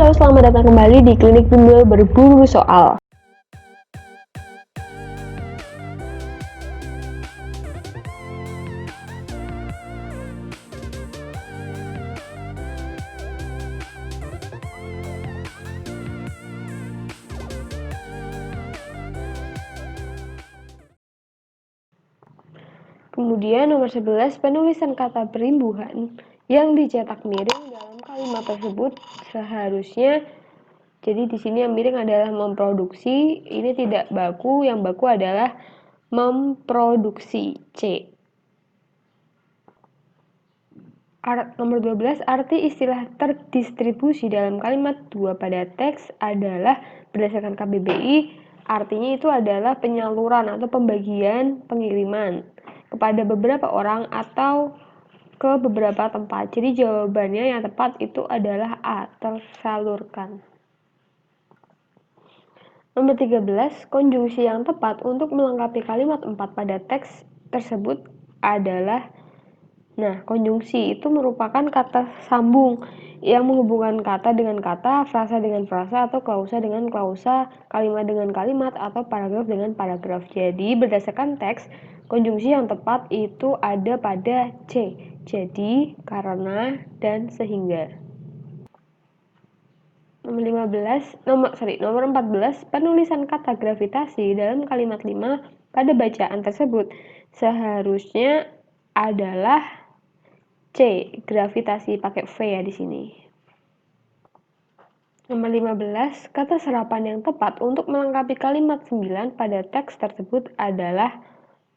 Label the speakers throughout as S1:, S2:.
S1: Halo, selamat datang kembali di Klinik Bimbel Berburu Soal. Kemudian nomor 11, penulisan kata perimbuhan yang dicetak miring dalam kalimat tersebut seharusnya. Jadi di sini yang miring adalah memproduksi, ini tidak baku, yang baku adalah memproduksi, C. Nomor 12, arti istilah terdistribusi dalam kalimat 2 pada teks adalah berdasarkan KBBI, artinya itu adalah penyaluran atau pembagian pengiriman kepada beberapa orang atau ke beberapa tempat. Jadi jawabannya yang tepat itu adalah A, tersalurkan. Nomor 13, konjungsi yang tepat untuk melengkapi kalimat 4 pada teks tersebut adalah, nah, konjungsi itu merupakan kata sambung yang menghubungkan kata dengan kata, frasa dengan frasa, atau klausa dengan klausa, kalimat dengan kalimat, atau paragraf dengan paragraf. Jadi berdasarkan teks, konjungsi yang tepat itu ada pada C. Jadi, karena, dan sehingga. Nomor 14, penulisan kata gravitasi dalam kalimat 5 pada bacaan tersebut seharusnya adalah C, gravitasi pakai V ya di sini. Nomor 15, kata serapan yang tepat untuk melengkapi kalimat 9 pada teks tersebut adalah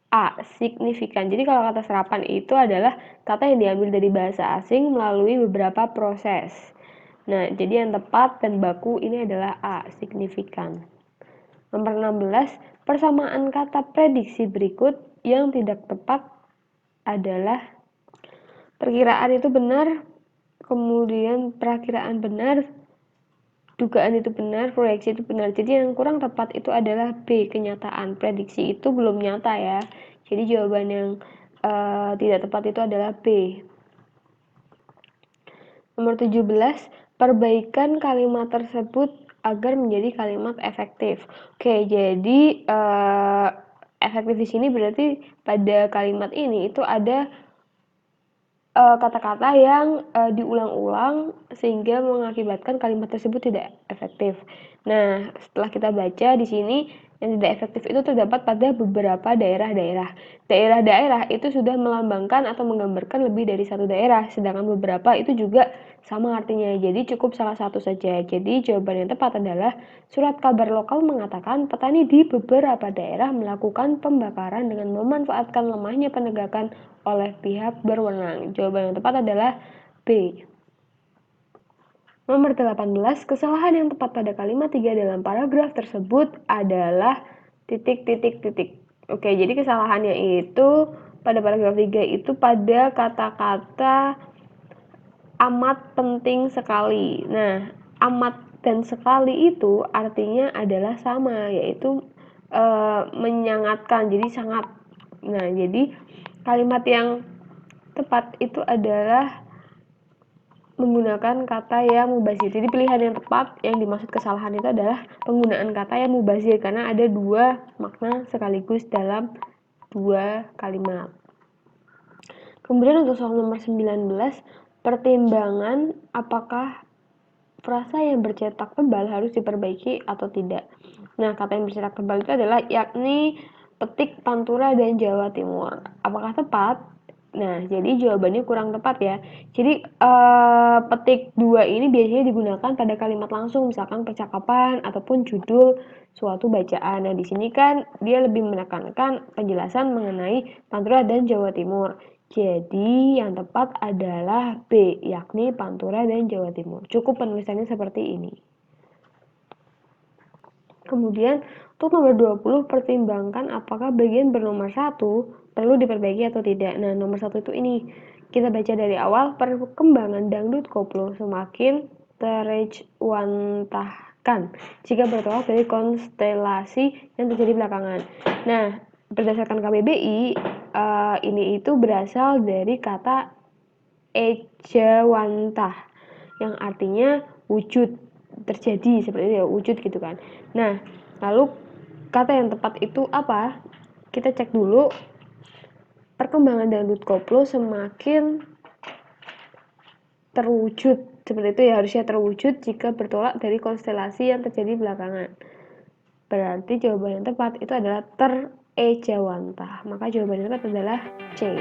S1: A, signifikan. Jadi kalau kata serapan itu adalah kata yang diambil dari bahasa asing melalui beberapa proses. Nah, jadi yang tepat dan baku ini adalah A, signifikan. Nomor 16, persamaan kata prediksi berikut yang tidak tepat adalah perkiraan itu benar, kemudian perakiraan benar, dugaan itu benar, proyeksi itu benar. Jadi yang kurang tepat itu adalah B, kenyataan. Prediksi itu belum nyata ya. Jadi jawaban yang tidak tepat itu adalah B. Nomor 17, perbaikan kalimat tersebut agar menjadi kalimat efektif. Oke, jadi efektif di sini berarti pada kalimat ini itu ada kata-kata yang diulang-ulang sehingga mengakibatkan kalimat tersebut tidak efektif. Nah, setelah kita baca di sini yang tidak efektif itu terdapat pada beberapa daerah-daerah. Daerah-daerah itu sudah melambangkan atau menggambarkan lebih dari satu daerah, sedangkan beberapa itu juga sama artinya. Jadi cukup salah satu saja. Jadi jawaban yang tepat adalah surat kabar lokal mengatakan petani di beberapa daerah melakukan pembakaran dengan memanfaatkan lemahnya penegakan oleh pihak berwenang. Jawaban yang tepat adalah B. Nomor 18, kesalahan yang tepat pada kalimat 3 dalam paragraf tersebut adalah titik. Oke, jadi kesalahannya itu pada paragraf 3 itu pada kata-kata amat penting sekali. Nah, amat dan sekali itu artinya adalah sama, yaitu menyangatkan, jadi sangat. Nah, jadi kalimat yang tepat itu adalah menggunakan kata yang mubazir. Jadi pilihan yang tepat yang dimaksud kesalahan itu adalah penggunaan kata yang mubazir karena ada dua makna sekaligus dalam dua kalimat. Kemudian untuk soal nomor 19, pertimbangan apakah frasa yang bercetak tebal harus diperbaiki atau tidak. Nah, kata yang bercetak tebal itu adalah yakni petik, Pantura, dan Jawa Timur. Apakah tepat? Nah, jadi jawabannya kurang tepat ya. Jadi petik 2 ini biasanya digunakan pada kalimat langsung, misalkan percakapan ataupun judul suatu bacaan. Nah, di sini kan dia lebih menekankan penjelasan mengenai Pantura dan Jawa Timur. Jadi yang tepat adalah B, yakni Pantura dan Jawa Timur. Cukup penulisannya seperti ini. Kemudian untuk nomor 20, pertimbangkan apakah bagian bernomor 1 perlu diperbaiki atau tidak. Nah, nomor 1 itu ini. Kita baca dari awal, perkembangan dangdut koplo semakin terejwantahkan jika bertolak dari konstelasi yang terjadi belakangan. Nah, berdasarkan KBBI, ini itu berasal dari kata ejawantah yang artinya wujud. terjadi seperti itu ya, wujud gitu kan. Nah, lalu kata yang tepat itu apa? Kita cek dulu. Perkembangan dangdut koplo semakin terwujud seperti itu ya, harusnya terwujud jika bertolak dari konstelasi yang terjadi belakangan. Berarti jawaban yang tepat itu adalah terejawantah. Maka jawaban yang tepat adalah C.